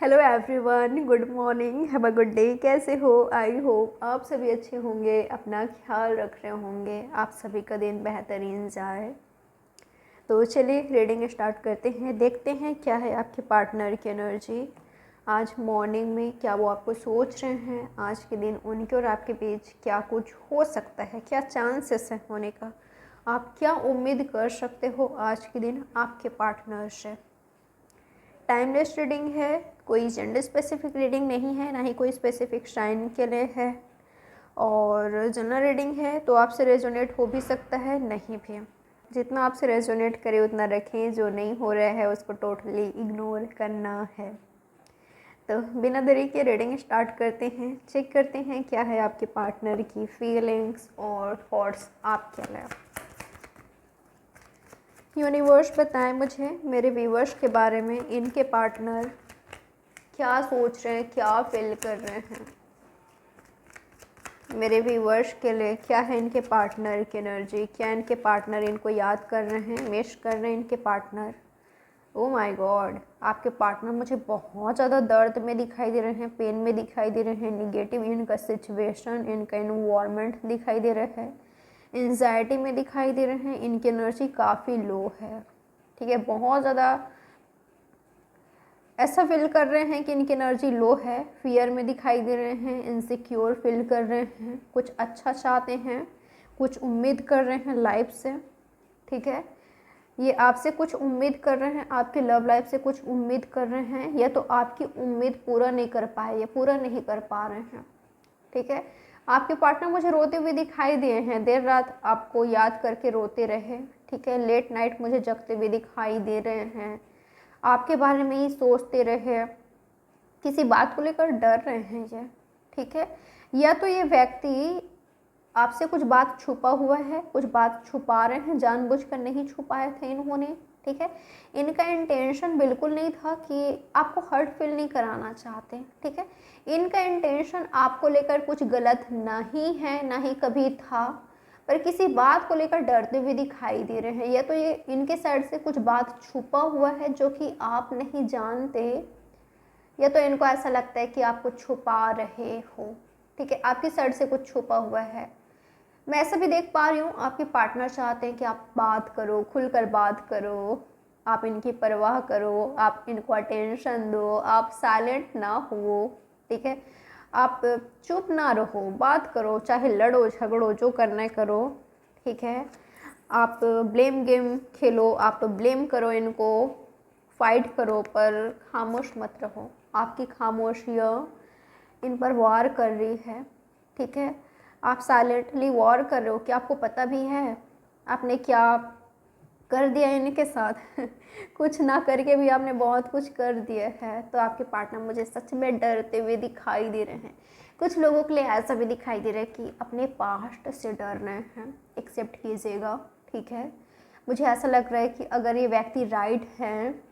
Hello everyone, good morning, have a good day. कैसे हो? I hope आप सभी अच्छे होंगे, अपना ख्याल रख रहे होंगे, आप सभी का दिन बेहतरीन जाए। तो चलिए रीडिंग स्टार्ट करते हैं, देखते हैं क्या है आपके पार्टनर की एनर्जी आज मॉर्निंग में। क्या वो आपको सोच रहे हैं आज के दिन, उनके और आपके बीच क्या कुछ हो सकता है, क्या चांसेस है होने का, आप क्या उम्मीद कर सकते हो आज के दिन आपके पार्टनर से। टाइमलेस रीडिंग है, कोई जेंडर स्पेसिफिक रीडिंग नहीं है, ना ही कोई स्पेसिफिक साइन के लिए है। और जनरल रीडिंग है तो आपसे रेजोनेट हो भी सकता है, नहीं भी। जितना आपसे रेजोनेट करे उतना रखें, जो नहीं हो रहा है उसको टोटली इग्नोर करना है। तो बिना देरी के रीडिंग स्टार्ट करते हैं, चेक करते हैं क्या है आपके पार्टनर की फीलिंग्स और थॉट्स आपके लिए। यूनिवर्स बताएं मुझे मेरे व्यूवर्स के बारे में, इनके पार्टनर क्या सोच रहे हैं, क्या फील कर रहे हैं। मेरे व्यूवर्स के लिए क्या है इनके पार्टनर की एनर्जी, क्या इनके पार्टनर इनको याद कर रहे हैं, मिस कर रहे हैं इनके पार्टनर। ओ माय गॉड, आपके पार्टनर मुझे बहुत ज़्यादा दर्द में दिखाई दे रहे हैं, पेन में दिखाई दे रहे हैं, निगेटिव इनका सिचुएशन, इनका इन्वायरमेंट दिखाई दे रहा है, एंजाइटी में दिखाई दे रहे हैं, इनकी एनर्जी काफ़ी लो है। ठीक है, बहुत ज़्यादा ऐसा फील कर रहे हैं कि इनकी एनर्जी लो है, फियर में दिखाई दे रहे हैं, इनसिक्योर फील कर रहे हैं, कुछ अच्छा चाहते हैं, कुछ उम्मीद कर रहे हैं लाइफ से। ठीक है, ये आपसे कुछ उम्मीद कर रहे हैं, आपकी लव लाइफ से कुछ उम्मीद कर रहे हैं, या तो आपकी उम्मीद पूरा नहीं कर पाए, या पूरा नहीं कर पा रहे हैं। ठीक है, आपके पार्टनर मुझे रोते हुए दिखाई दिए हैं, देर रात आपको याद करके रोते रहे। ठीक है, लेट नाइट मुझे जगते हुए दिखाई दे रहे हैं, आपके बारे में ही सोचते रहे, किसी बात को लेकर डर रहे हैं ये। ठीक है, या तो ये व्यक्ति आपसे कुछ बात छुपा हुआ है, कुछ बात छुपा रहे हैं, जानबूझकर नहीं छुपाए थे इन्होंने। ठीक है, इनका इंटेंशन बिल्कुल नहीं था कि आपको हर्ट फील नहीं कराना चाहते। ठीक है, इनका इंटेंशन आपको लेकर कुछ गलत नहीं है, ना ही कभी था, पर किसी बात को लेकर डरते हुए दिखाई दे रहे हैं, या तो ये इनके साइड से कुछ बात छुपा हुआ है जो कि आप नहीं जानते, या तो इनको ऐसा लगता है कि आप कुछ छुपा रहे हो। ठीक है, आपकी साइड से कुछ छुपा हुआ है। मैं ऐसा भी देख पा रही हूँ, आपके पार्टनर चाहते हैं कि आप बात करो, खुलकर बात करो, आप इनकी परवाह करो, आप इनको अटेंशन दो, आप साइलेंट ना हो। ठीक है, आप चुप ना रहो, बात करो, चाहे लड़ो झगड़ो, जो करना है करो। ठीक है, आप ब्लेम गेम खेलो, आप ब्लेम करो इनको, फाइट करो, पर खामोश मत रहो। आपकी खामोशियाँ इन पर वार कर रही है। ठीक है, आप साइलेंटली वॉर कर रहे हो कि आपको पता भी है आपने क्या कर दिया इनके साथ कुछ ना करके भी आपने बहुत कुछ कर दिया है। तो आपके पार्टनर मुझे सच में डरते हुए दिखाई दे रहे हैं। कुछ लोगों के लिए ऐसा भी दिखाई दे रहा है कि अपने पास्ट से डर रहे हैं, एक्सेप्ट कीजिएगा। ठीक है, मुझे ऐसा लग रहा है कि अगर ये व्यक्ति राइट हैं,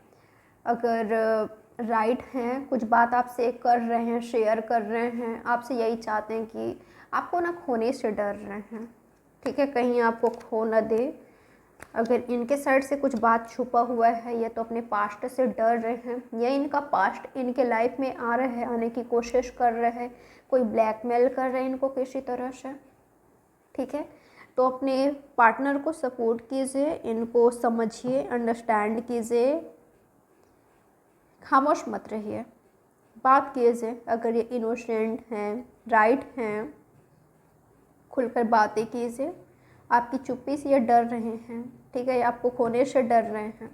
अगर राइट हैं, कुछ बात आपसे कर रहे हैं, शेयर कर रहे हैं, आपसे यही चाहते हैं कि आपको ना खोने से डर रहे हैं। ठीक है, कहीं आपको खो ना दे। अगर इनके साइड से कुछ बात छुपा हुआ है, या तो अपने पास्ट से डर रहे हैं, या इनका पास्ट इनके लाइफ में आ रहा है, आने की कोशिश कर रहे हैं, कोई ब्लैकमेल कर रहे हैं इनको किसी तरह से। ठीक है, तो अपने पार्टनर को सपोर्ट कीजिए, इनको समझिए, अंडरस्टैंड कीजिए, खामोश मत रहिए, बात कीजिए। अगर ये इनोसेंट हैं, राइट हैं, खुलकर बातें कीजिए। आपकी चुप्पी से ये डर रहे हैं। ठीक है, आपको खोने से डर रहे हैं।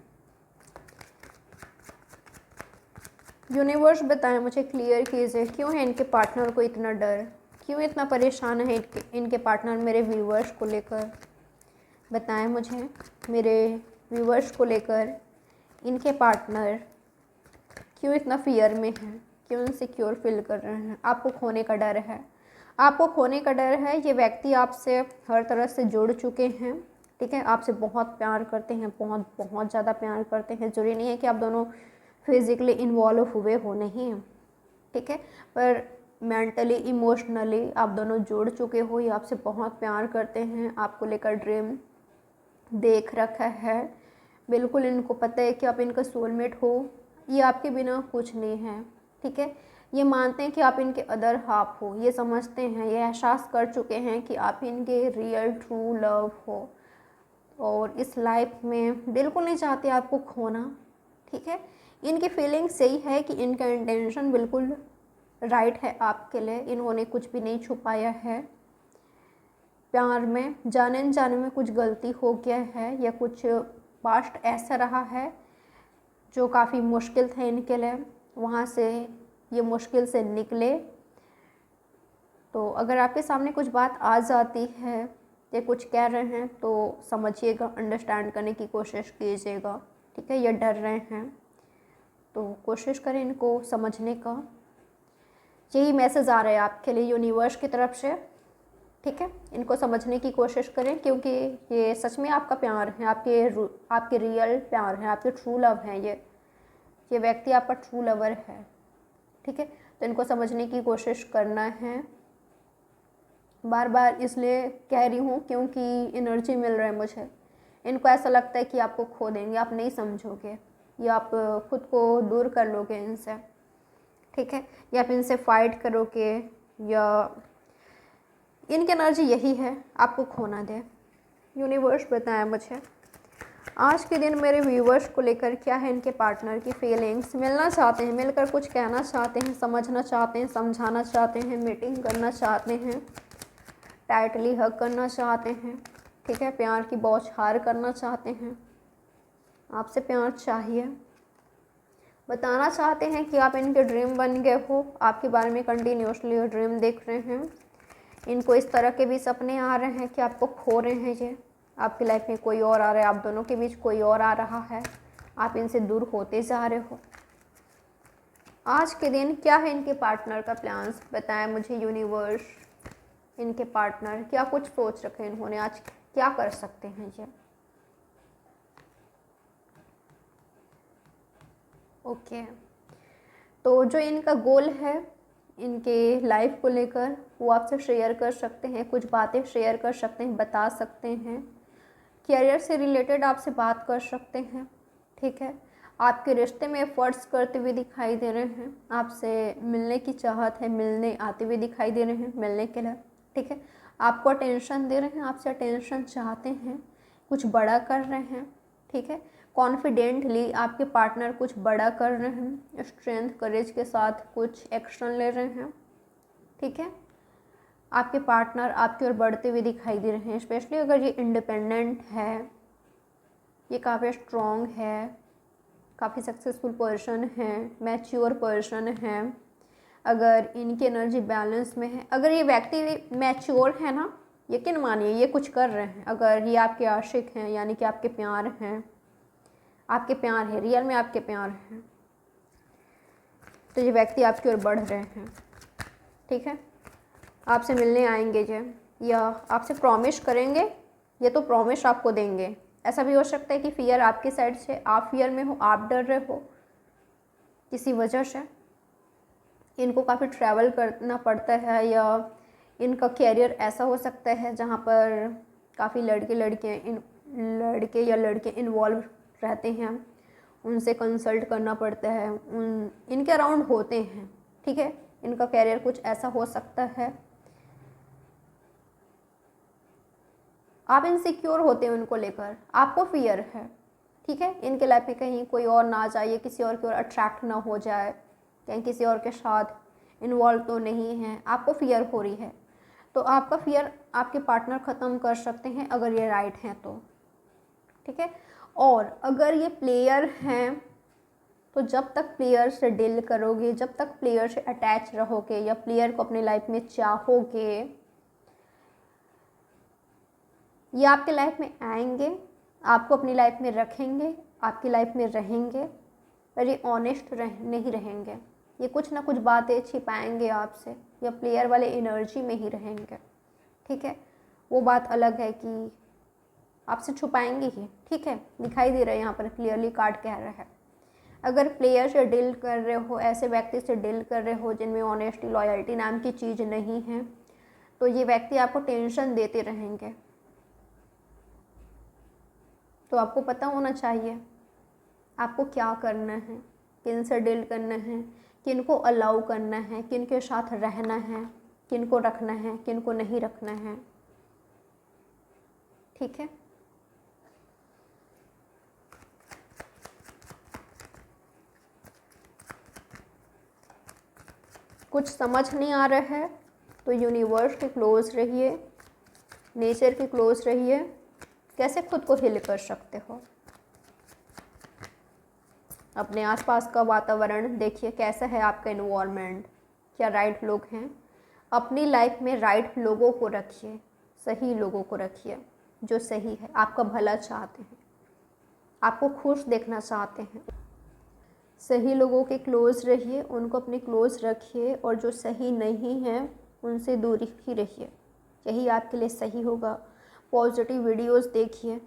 यूनिवर्स बताएं मुझे, क्लियर कीजिए क्यों है इनके पार्टनर को इतना डर, क्यों इतना परेशान है इनके पार्टनर मेरे व्यूवर्स को लेकर। बताएं मुझे मेरे व्यूवर्स को लेकर इनके पार्टनर क्यों इतना फियर में है, क्यों इनसिक्योर फील कर रहे हैं। आपको खोने का डर है, आपको खोने का डर है। ये व्यक्ति आपसे हर तरह से जुड़ चुके हैं। ठीक है, आपसे बहुत प्यार करते हैं, बहुत बहुत ज़्यादा प्यार करते हैं। जरूरी नहीं है कि आप दोनों फिज़िकली इन्वॉल्व हुए हो, नहीं। ठीक है, पर मेंटली इमोशनली आप दोनों जुड़ चुके हो। ये आपसे बहुत प्यार करते हैं, आपको लेकर ड्रीम देख रखा है। बिल्कुल इनको पता है कि आप इनका सोलमेट हो, ये आपके बिना कुछ नहीं है। ठीक है। ये मानते हैं कि आप इनके अदर हाफ हो, ये समझते हैं, ये एहसास कर चुके हैं कि आप इनके रियल ट्रू लव हो, और इस लाइफ में बिल्कुल नहीं चाहते आपको खोना। ठीक है। इनकी फीलिंग्स यही है कि इनका इंटेंशन बिल्कुल राइट है आपके लिए, इन्होंने कुछ भी नहीं छुपाया है। प्यार में जाने अनजाने में कुछ गलती हो गया है, या कुछ पास्ट ऐसा रहा है जो काफ़ी मुश्किल था इनके लिए, वहाँ से ये मुश्किल से निकले। तो अगर आपके सामने कुछ बात आ जाती है या कुछ कह रहे हैं तो समझिएगा, अंडरस्टैंड करने की कोशिश कीजिएगा। ठीक है। ये डर रहे हैं तो कोशिश करें इनको समझने का। यही मैसेज आ रहा है आपके लिए यूनिवर्स की तरफ से। ठीक है। इनको समझने की कोशिश करें, क्योंकि ये सच में आपका प्यार है, आपके रियल प्यार है, आपके ट्रू लव है। ये व्यक्ति आपका ट्रू लवर है। ठीक है। तो इनको समझने की कोशिश करना है। बार बार इसलिए कह रही हूँ क्योंकि एनर्जी मिल रहा है मुझे। इनको ऐसा लगता है कि आपको खो देंगे, आप नहीं समझोगे, या आप खुद को दूर कर लोगे इनसे। ठीक है। या आप इनसे फाइट करोगे, या इनकी एनर्जी यही है आपको खोना दे। यूनिवर्स बताया मुझे आज के दिन मेरे व्यूवर्स को लेकर क्या है इनके पार्टनर की फीलिंग्स। मिलना चाहते हैं, मिलकर कुछ कहना चाहते हैं, समझना चाहते हैं, समझाना चाहते हैं, मीटिंग करना चाहते हैं, टाइटली हग करना चाहते हैं। ठीक है। प्यार की बौछार करना चाहते हैं, आपसे प्यार चाहिए। बताना चाहते हैं कि आप इनके ड्रीम बन गए हो, आपके बारे में कंटिन्यूसली ड्रीम देख रहे हैं। इनको इस तरह के भी सपने आ रहे हैं कि आपको खो रहे हैं, ये आपकी लाइफ में कोई और आ रहा है, आप दोनों के बीच कोई और आ रहा है, आप इनसे दूर होते जा रहे हो। आज के दिन क्या है इनके पार्टनर का प्लान्स, बताएं मुझे यूनिवर्स। इनके पार्टनर क्या कुछ सोच रखे हैं इन्होंने, आज क्या कर सकते हैं ये। ओके। तो जो इनका गोल है इनके लाइफ को लेकर, वो आपसे शेयर कर सकते हैं, कुछ बातें शेयर कर सकते हैं, बता सकते हैं। कैरियर से रिलेटेड आपसे बात कर सकते हैं। ठीक है। आपके रिश्ते में एफर्ट्स करते हुए दिखाई दे रहे हैं, आपसे मिलने की चाहत है, मिलने आते हुए दिखाई दे रहे हैं, मिलने के लिए। ठीक है। आपको अटेंशन दे रहे हैं, आपसे अटेंशन चाहते हैं, कुछ बड़ा कर रहे हैं। ठीक है। कॉन्फिडेंटली आपके पार्टनर कुछ बड़ा कर रहे हैं, स्ट्रेंथ करेज के साथ कुछ एक्शन ले रहे हैं। ठीक है। आपके पार्टनर आपकी ओर बढ़ते हुए दिखाई दे रहे हैं, स्पेशली अगर ये इंडिपेंडेंट है, ये काफ़ी स्ट्रॉन्ग है, काफ़ी सक्सेसफुल पर्सन है, मैच्योर पर्सन है। अगर इनकी एनर्जी बैलेंस में है, अगर ये व्यक्ति मैच्योर है ना, यकीन मानिए ये कुछ कर रहे हैं। अगर ये आपके आशिक हैं, यानी कि आपके प्यार हैं, आपके प्यार है, रियल में आपके प्यार हैं, तो ये व्यक्ति आपकी ओर बढ़ रहे हैं। ठीक है। आपसे मिलने आएंगे ये, या आपसे प्रॉमिस करेंगे, ये तो प्रॉमिस आपको देंगे। ऐसा भी हो सकता है कि फियर आपकी साइड से, आप फियर में हो, आप डर रहे हो किसी वजह से। इनको काफ़ी ट्रैवल करना पड़ता है, या इनका कैरियर ऐसा हो सकता है जहाँ पर काफ़ी लड़के या लड़के इन्वॉल्व रहते हैं, उनसे कंसल्ट करना पड़ता है, इनके अराउंड होते हैं। ठीक है। इनका कैरियर कुछ ऐसा हो सकता है। आप इनसिक्योर होते हैं उनको लेकर, आपको फियर है। ठीक है। इनके लाइफ में कहीं कोई और ना आ जाए, किसी और की ओर अट्रैक्ट ना हो जाए, कहीं किसी और के साथ इन्वॉल्व तो नहीं है, आपको फियर हो रही है। तो आपका फियर आपके पार्टनर ख़त्म कर सकते हैं अगर ये राइट हैं तो। ठीक है। और अगर ये प्लेयर हैं तो जब तक प्लेयर से डील करोगे, जब तक प्लेयर से अटैच रहोगे, या प्लेयर को अपनी लाइफ में चाहोगे, ये आपके लाइफ में आएंगे, आपको अपनी लाइफ में रखेंगे, आपकी लाइफ में रहेंगे, पर ये ऑनेस्ट नहीं रहेंगे। ये कुछ ना कुछ बातें छिपाएंगे आपसे, या प्लेयर वाले एनर्जी में ही रहेंगे। ठीक है। वो बात अलग है कि आपसे छुपाएंगे ही। ठीक है। दिखाई दे रहा है यहाँ पर क्लियरली, कार्ड कह रहा है। अगर प्लेयर से डील कर रहे हो, ऐसे व्यक्ति से डील कर रहे हो जिनमें ऑनेस्टी लॉयल्टी नाम की चीज़ नहीं है, तो ये व्यक्ति आपको टेंशन देते रहेंगे। तो आपको पता होना चाहिए आपको क्या करना है, किन से डील करना है, किनको अलाउ करना है, किनके साथ रहना है, किनको रखना है, किनको नहीं रखना है। ठीक है, कुछ समझ नहीं आ रहा है तो यूनिवर्स के क्लोज रहिए, नेचर के क्लोज रहिए। कैसे खुद को हील कर सकते हो, अपने आसपास का वातावरण देखिए कैसा है आपका एनवायरनमेंट, क्या राइट लोग हैं। अपनी लाइफ में राइट लोगों को रखिए, सही लोगों को रखिए जो सही है, आपका भला चाहते हैं, आपको खुश देखना चाहते हैं। सही लोगों के क्लोज रहिए, उनको अपने क्लोज रखिए, और जो सही नहीं है उनसे दूर ही रहिए, यही आपके लिए सही होगा। पॉजिटिव वीडियोस देखिए,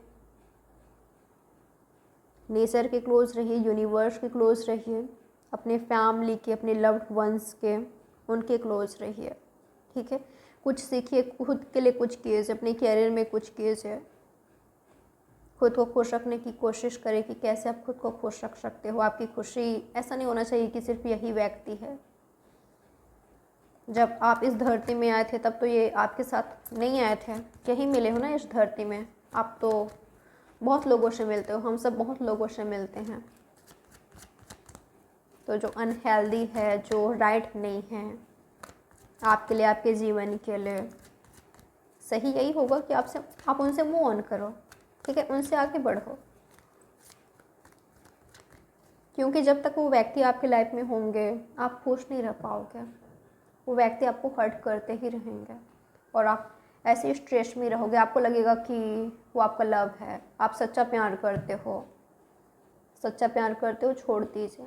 नेचर के क्लोज रहिए, यूनिवर्स के क्लोज रहिए, अपने फैमिली के, अपने लव्ड वंस के, उनके क्लोज रहिए। ठीक है, कुछ सीखिए, खुद के लिए कुछ कीजिए, अपने कैरियर में कुछ कीजिए, खुद को खुश रखने की कोशिश करें कि कैसे आप खुद को खुश रख सकते हो। आपकी खुशी ऐसा नहीं होना चाहिए कि सिर्फ यही व्यक्ति है। जब आप इस धरती में आए थे तब तो ये आपके साथ नहीं आए थे, यही मिले हो ना इस धरती में। आप तो बहुत लोगों से मिलते हो, हम सब बहुत लोगों से मिलते हैं। तो जो अनहेल्दी है, जो राइट नहीं है आपके लिए, आपके जीवन के लिए, सही यही होगा कि आप उनसे मूव ऑन करो। ठीक है, उनसे आगे बढ़ो, क्योंकि जब तक वो व्यक्ति आपकी लाइफ में होंगे आप खुश नहीं रह पाओगे। वो व्यक्ति आपको हर्ट करते ही रहेंगे और आप ऐसे स्ट्रेस में रहोगे। आपको लगेगा कि वो आपका लव है, आप सच्चा प्यार करते हो। सच्चा प्यार करते हो, छोड़ दीजिए।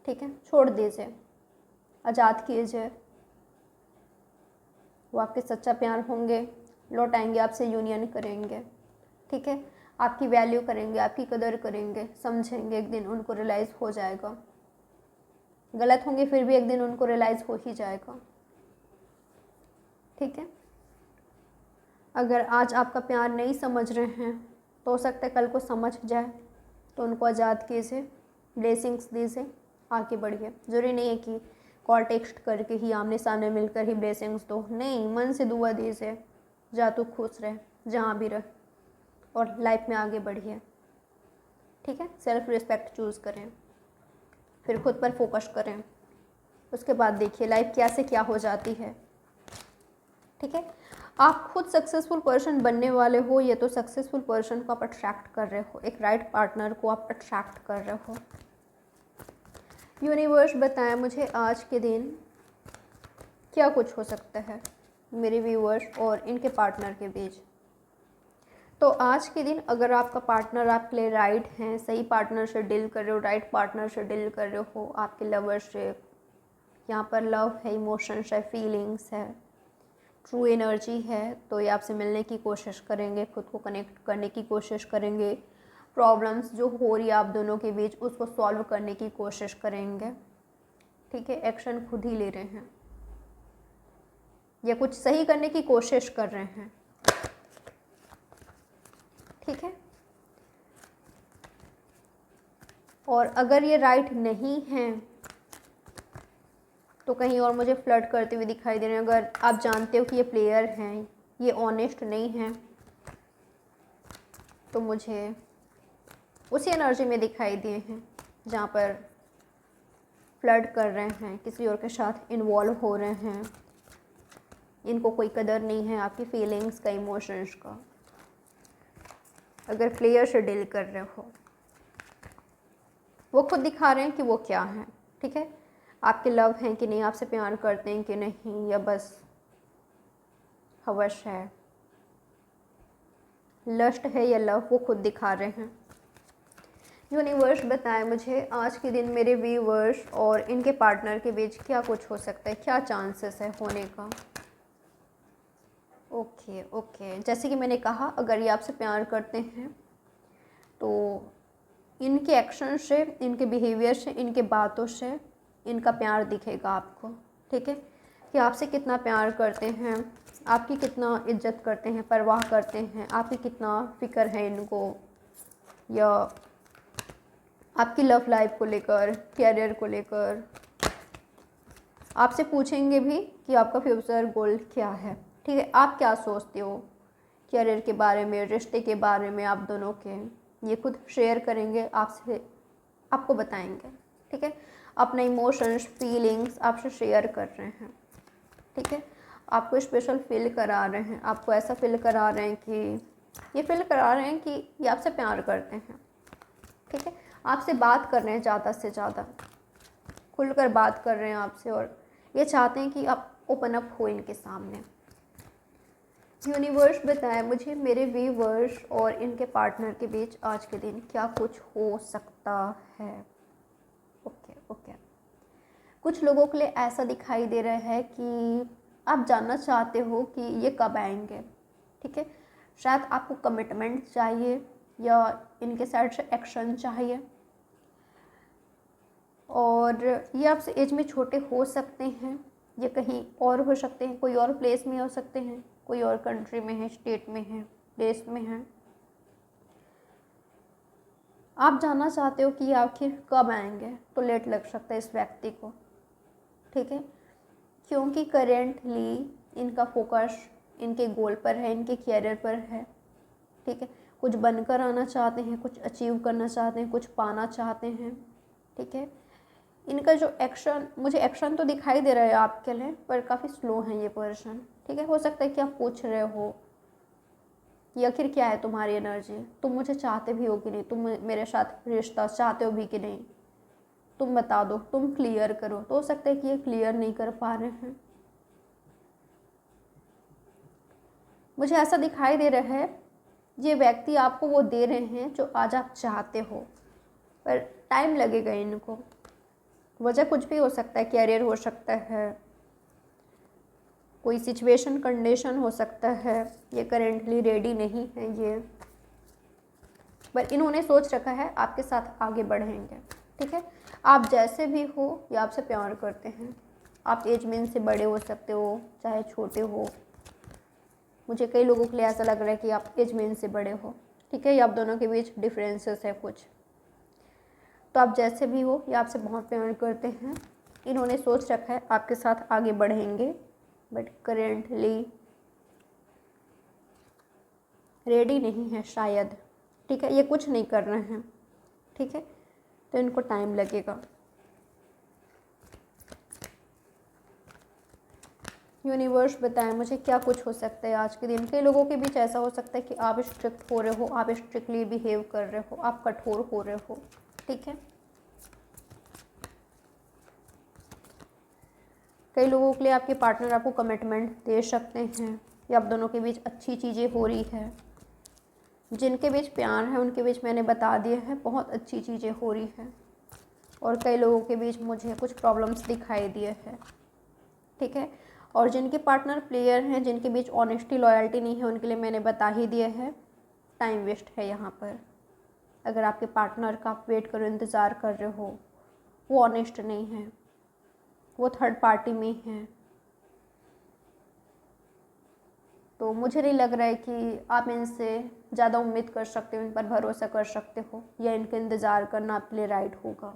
ठीक है, छोड़ दीजिए, आज़ाद कीजिए। वो आपके सच्चा प्यार होंगे, लौट आएंगे, आपसे यूनियन करेंगे। ठीक है, आपकी वैल्यू करेंगे, आपकी कदर करेंगे, समझेंगे। एक दिन उनको रियलाइज़ हो जाएगा, गलत होंगे फिर भी एक दिन उनको रियलाइज़ हो ही जाएगा। ठीक है, अगर आज आपका प्यार नहीं समझ रहे हैं तो हो सकता है कल को समझ जाए, तो उनको आज़ाद कीजिए, ब्लेसिंग्स दीजिए, आगे बढ़िए। ज़रूरी नहीं है कि कॉल टेक्स्ट करके ही, आमने सामने मिलकर ही ब्लेसिंग्स दो, नहीं, मन से दुआ दीजिए। जा तू खुश रहे जहाँ भी रहे, और लाइफ में आगे बढ़िए। ठीक है, सेल्फ रिस्पेक्ट चूज़ करें, फिर खुद पर फोकस करें, उसके बाद देखिए लाइफ क्या से क्या हो जाती है। ठीक है, आप खुद सक्सेसफुल पर्सन बनने वाले हो, ये तो सक्सेसफुल पर्सन को आप अट्रैक्ट कर रहे हो, एक राइट पार्टनर को आप अट्रैक्ट कर रहे हो। यूनिवर्स बताएं मुझे आज के दिन क्या कुछ हो सकता है मेरे व्यूअर्स और इनके पार्टनर के बीच। तो आज के दिन अगर आपका पार्टनर आपके लिए राइट हैं, सही पार्टनर से डील कर रहे हो, राइट पार्टनर से डील कर रहे हो, आपके लवर्शिप, यहाँ पर लव है, इमोशंस है, फीलिंग्स है, ट्रू एनर्जी है, तो ये आपसे मिलने की कोशिश करेंगे, खुद को कनेक्ट करने की कोशिश करेंगे, प्रॉब्लम्स जो हो रही है आप दोनों के बीच उसको सॉल्व करने की कोशिश करेंगे। ठीक है, एक्शन खुद ही ले रहे हैं या कुछ सही करने की कोशिश कर रहे हैं। ठीक है, और अगर ये राइट नहीं है तो कहीं और मुझे फ्लर्ट करते हुए दिखाई दे रहे हैं। अगर आप जानते हो कि ये प्लेयर हैं, ये ऑनेस्ट नहीं हैं, तो मुझे उसी एनर्जी में दिखाई दिए हैं जहाँ पर फ्लर्ट कर रहे हैं, किसी और के साथ इन्वॉल्व हो रहे हैं, इनको कोई कदर नहीं है आपकी फीलिंग्स का, इमोशंस का। अगर प्लेयर से डील कर रहे हो, वो खुद दिखा रहे हैं कि वो क्या हैं। ठीक है, आपके लव हैं कि नहीं, आपसे प्यार करते हैं कि नहीं, या बस हवस है, लस्ट है या लव, वो खुद दिखा रहे हैं। यूनिवर्स बताएं मुझे आज के दिन मेरे व्यूवर्स और इनके पार्टनर के बीच क्या कुछ हो सकता है, क्या चांसेस है होने का। ओके, जैसे कि मैंने कहा, अगर ये आपसे प्यार करते हैं तो इनके एक्शन से, इनके बिहेवियर से, इनके बातों से इनका प्यार दिखेगा आपको। ठीक है, कि आपसे कितना प्यार करते हैं, आपकी कितना इज्जत करते हैं, परवाह करते हैं, आपकी कितना फ़िक्र है इनको, या आपकी लव लाइफ को लेकर, कैरियर को लेकर आपसे पूछेंगे भी कि आपका फ्यूचर गोल क्या है। ठीक है, आप क्या सोचते हो कैरियर के बारे में, रिश्ते के बारे में, आप दोनों के, ये खुद शेयर करेंगे आपसे, आपको बताएंगे। ठीक है, अपने इमोशंस, फीलिंग्स आपसे शेयर कर रहे हैं। ठीक है, आपको स्पेशल फील करा रहे हैं, आपको ऐसा फील करा रहे हैं कि ये फील करा रहे हैं कि ये आपसे प्यार करते हैं। ठीक है, आपसे बात कर रहे हैं, ज़्यादा से ज़्यादा खुलकर बात कर रहे हैं आपसे, और ये चाहते हैं कि आप ओपन अप हो इनके सामने। यूनिवर्स बताए मुझे मेरे व्यूवर्स और इनके पार्टनर के बीच आज के दिन क्या कुछ हो सकता है। ओके, कुछ लोगों के लिए ऐसा दिखाई दे रहा है कि आप जानना चाहते हो कि ये कब आएंगे। ठीक है, शायद आपको कमिटमेंट चाहिए या इनके साइड से एक्शन चाहिए, और ये आपसे एज में छोटे हो सकते हैं, ये कहीं और हो सकते हैं, कोई और प्लेस में हो सकते हैं, कोई और कंट्री में है, स्टेट में है, देश में है। आप जानना चाहते हो कि ये आखिर कब आएंगे, तो लेट लग सकता है इस व्यक्ति को। ठीक है, क्योंकि करेंटली इनका फोकस इनके गोल पर है, इनके कैरियर पर है। ठीक है, कुछ बनकर आना चाहते हैं, कुछ अचीव करना चाहते हैं, कुछ पाना चाहते हैं। ठीक है, इनका जो एक्शन, मुझे एक्शन तो दिखाई दे रहा है आपके लिए, पर काफ़ी स्लो है ये पर्सन। ठीक है, हो सकता है कि आप पूछ रहे हो कि आखिर क्या है तुम्हारी एनर्जी, तुम मुझे चाहते भी हो कि नहीं, तुम मेरे साथ रिश्ता चाहते हो भी कि नहीं, तुम बता दो, तुम क्लियर करो। तो हो सकता है कि ये क्लियर नहीं कर पा रहे हैं। मुझे ऐसा दिखाई दे रहा है ये व्यक्ति आपको वो दे रहे हैं जो आज आप चाहते हो, पर टाइम लगेगा इनको। वजह कुछ भी हो सकता है, कैरियर हो सकता है, कोई सिचुएशन, कंडीशन हो सकता है, ये करेंटली रेडी नहीं है ये, पर इन्होंने सोच रखा है आपके साथ आगे बढ़ेंगे। ठीक है, आप जैसे भी हो ये आपसे प्यार करते हैं। आप एज में इनसे बड़े हो सकते हो, चाहे छोटे हो। मुझे कई लोगों के लिए ऐसा लग रहा है कि आप एज में इनसे बड़े हो। ठीक है, ये आप दोनों के बीच डिफरेंसेस है कुछ, तो आप जैसे भी हो ये आपसे बहुत प्यार करते हैं। इन्होंने सोच रखा है आपके साथ आगे बढ़ेंगे, बट करेंटली रेडी नहीं है शायद। ठीक है, ये कुछ नहीं कर रहे हैं। ठीक है, तो इनको टाइम लगेगा। यूनिवर्स बताएं मुझे क्या कुछ हो सकता है आज के दिन। कई लोगों के बीच ऐसा हो सकता है कि आप स्ट्रिक्ट हो रहे हो, आप स्ट्रिक्टली बिहेव कर रहे हो, आप कठोर हो रहे हो। ठीक है, कई लोगों के लिए आपके पार्टनर आपको कमिटमेंट दे सकते हैं, या आप दोनों के बीच अच्छी चीज़ें हो रही है। जिनके बीच प्यार है उनके बीच मैंने बता दिया है बहुत अच्छी चीज़ें हो रही है, और कई लोगों के बीच मुझे कुछ प्रॉब्लम्स दिखाई दिए हैं। ठीक है, और जिनके पार्टनर प्लेयर हैं, जिनके बीच ऑनेस्टी, लॉयल्टी नहीं है, उनके लिए मैंने बता ही दिया है टाइम वेस्ट है यहाँ पर। अगर आपके पार्टनर का आप वेट करो, इंतज़ार कर रहे हो, वो ऑनेस्ट नहीं है, वो थर्ड पार्टी में है, तो मुझे नहीं लग रहा है कि आप इनसे ज़्यादा उम्मीद कर सकते हो, इन पर भरोसा कर सकते हो, या इनका इंतज़ार करना आपके लिए राइट होगा।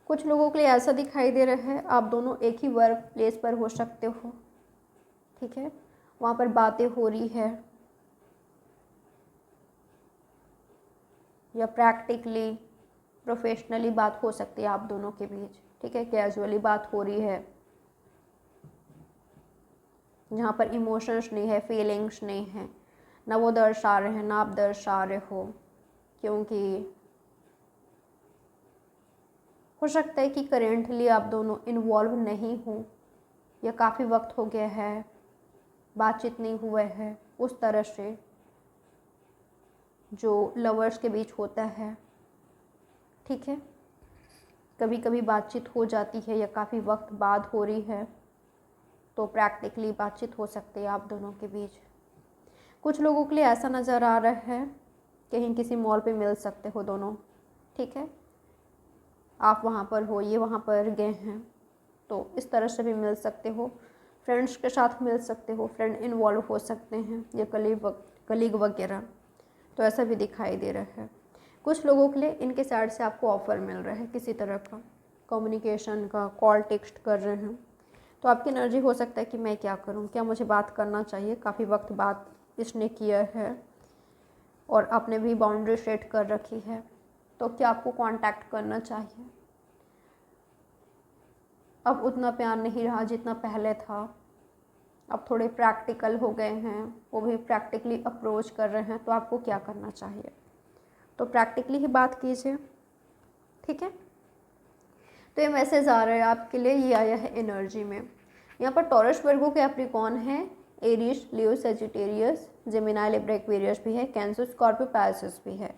कुछ लोगों के लिए ऐसा दिखाई दे रहा है आप दोनों एक ही वर्क प्लेस पर हो सकते हो। ठीक है, वहाँ पर बातें हो रही है, या प्रैक्टिकली, प्रोफेशनली बात हो सकती है आप दोनों के बीच। ठीक है, कैजुअली बात हो रही है, जहाँ पर इमोशंस नहीं है, फीलिंग्स नहीं है, ना वो दर्शा रहे हैं ना आप दर्शा रहे हो। क्योंकि हो सकता है कि करेंटली आप दोनों इन्वॉल्व नहीं हो, या काफ़ी वक्त हो गया है बातचीत नहीं हुआ है उस तरह से जो लवर्स के बीच होता है। ठीक है, कभी कभी बातचीत हो जाती है या काफ़ी वक्त बाद हो रही है, तो प्रैक्टिकली बातचीत हो सकती है आप दोनों के बीच। कुछ लोगों के लिए ऐसा नज़र आ रहा है कहीं किसी मॉल पे मिल सकते हो दोनों। ठीक है, आप वहाँ पर हो, ये वहाँ पर गए हैं, तो इस तरह से भी मिल सकते हो। फ्रेंड्स के साथ मिल सकते हो, फ्रेंड इन्वॉल्व हो सकते हैं, या कलीग वगैरह, तो ऐसा भी दिखाई दे रहा है। कुछ लोगों के लिए इनके साइड से आपको ऑफ़र मिल रहा है किसी तरह का, कम्युनिकेशन का, कॉल टेक्स्ट कर रहे हैं। तो आपकी एनर्जी हो सकता है कि मैं क्या करूं, क्या मुझे बात करना चाहिए, काफ़ी वक्त बात इसने किया है और आपने भी बाउंड्री सेट कर रखी है, तो क्या आपको कांटेक्ट करना चाहिए। अब उतना प्यार नहीं रहा जितना पहले था, अब थोड़े प्रैक्टिकल हो गए हैं, वो भी प्रैक्टिकली अप्रोच कर रहे हैं, तो आपको क्या करना चाहिए। तो प्रैक्टिकली ही बात कीजिए, ठीक है। तो ये मैसेज आ रहा है आपके लिए, ये आया है एनर्जी में। यहाँ पर टॉरस, वर्गो, कैप्रिकॉर्न है, एरीज, लियो, सेजिटेरियस, जेमिनी, लिब्रा, एक्वेरियस भी है, कैंसर, स्कॉर्पियो, पाइसेस भी है।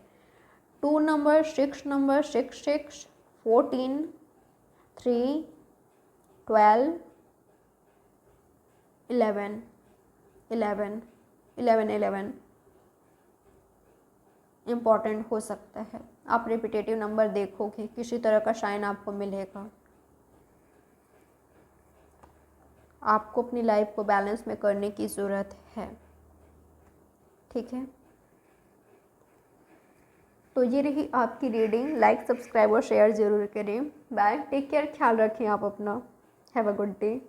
2 नंबर, 6 नंबर, 6 6, 14, 3, 12, 11, 11, 11, 11 इम्पॉर्टेंट हो सकता है। आप रिपीटेटिव नंबर देखोगे, किसी तरह का शाइन आपको मिलेगा। आपको अपनी लाइफ को बैलेंस में करने की ज़रूरत है, ठीक है। तो ये रही आपकी रीडिंग। लाइक, सब्सक्राइब और शेयर ज़रूर करें। बाय, टेक केयर, ख्याल रखें आप अपना। Have a good day.